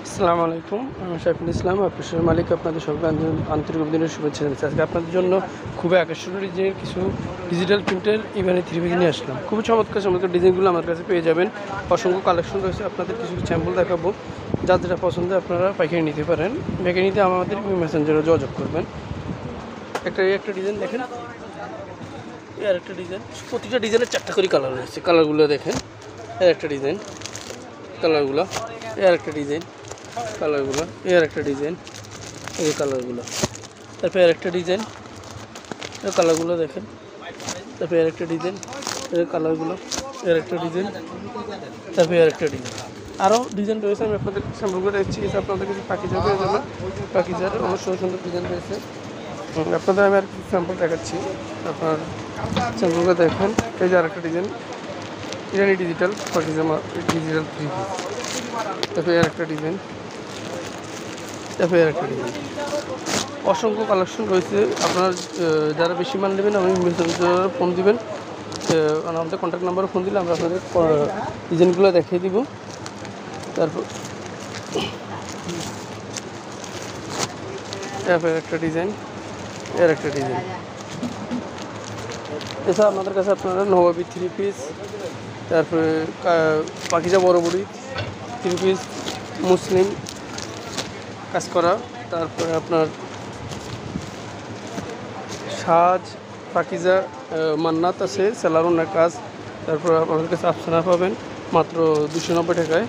আসসালামু আলাইকুম, আমি সাইফুল ইসলাম, অফিসের মালিক। আপনাদের সবাইকে আন্তরিক অভিনন্দন, শুভেচ্ছা জানাচ্ছি। আজকে আপনাদের জন্য খুবই আকর্ষণীয় ডিজাইনের কিছু ডিজিটাল প্রিন্টের ইভেন্ট 3 পিস নিয়ে আসলাম। খুবই চমৎকার চমৎকার ডিজাইনগুলো আমার কাছে পেয়ে যাবেন। অসংখ্য কালেকশন রয়েছে, আপনাদের কিছু স্যাম্পল দেখাবো। যার যেটা পছন্দ আপনারা পাইকারি নিতে পারেন। পাইকারি নিতে আমাদের মেসেঞ্জারে যোগাযোগ করবেন। একটা ডিজাইন দেখেন, এর একটা ডিজাইন, প্রতিটা ডিজাইনের 4টা করে কালার রয়েছে। কালারগুলো দেখেন, এর একটা ডিজাইন, কালারগুলো, এর একটা ডিজাইন, কালারগুলো, এর একটা ডিজাইন, এই কালারগুলো, তারপরে এর একটা ডিজাইন, এর কালারগুলো দেখেন, তারপরে এর একটা ডিজাইন, এর কালারগুলো, এর একটা ডিজাইন, তারপরে এর একটা ডিজাইন। আরও ডিজাইন রয়েছে, আমি আপনাদের স্যাম্পলগুলো দেখছি। আপনাদের কিছু পাকিজা পেয়ে যাবেন। পাকিজার অনেক সুন্দর সুন্দর ডিজাইন রয়েছে। আপনাদের আমি আর কিছু স্যাম্পল দেখাচ্ছি। আপনার স্যাম্পলগুলো দেখেন। এই যে আরেকটা ডিজাইন, ইরানি ডিজিটাল পাকিজামা, ডিজিটাল 3 পিস। তারপরে এর একটা ডিজাইন, তারপরে একটা ডিজাইন। অসংখ্য কালেকশন রয়েছে। আপনার যারা বেশি মাল নেবেন আপনি মেসেঞ্জারে ফোন দিবেন, আমাদের কন্ট্যাক্ট নাম্বারে ফোন দিলে আমরা আপনাদের ডিজাইনগুলো দেখিয়ে দিব। তারপরে একটা ডিজাইন, এর একটা ডিজাইন। এছাড়া আমাদের কাছে আপনারা নবাবী 3 পিস, তারপরে পাকিজা বড়বড়ি 3 পিস, মুসলিম কাজ করা, তারপরে আপনার সাজ, পাকিজা, মান্নাত আছে, সেলারুনের কাজ। তারপর আপনাদের কাছে আফসানা পাবেন মাত্র 290 টাকায়।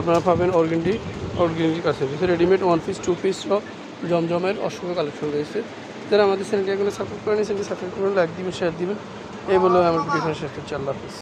আপনারা পাবেন অর্গেন্ডির কাছে রেডিমেড 1 পিস 2 পিস সহ জমজমের অসংখ্য কালেকশন রয়েছে। যারা আমাদের চ্যানেলটি এগুলো সাবস্ক্রাইব করেন, চ্যানেলটি সাবস্ক্রাইব করুন, লাইক দিবেন, শেয়ার দিবেন। এই বলে আমার ভিডিও শেষ করছি। আল্লাহ হাফিজ।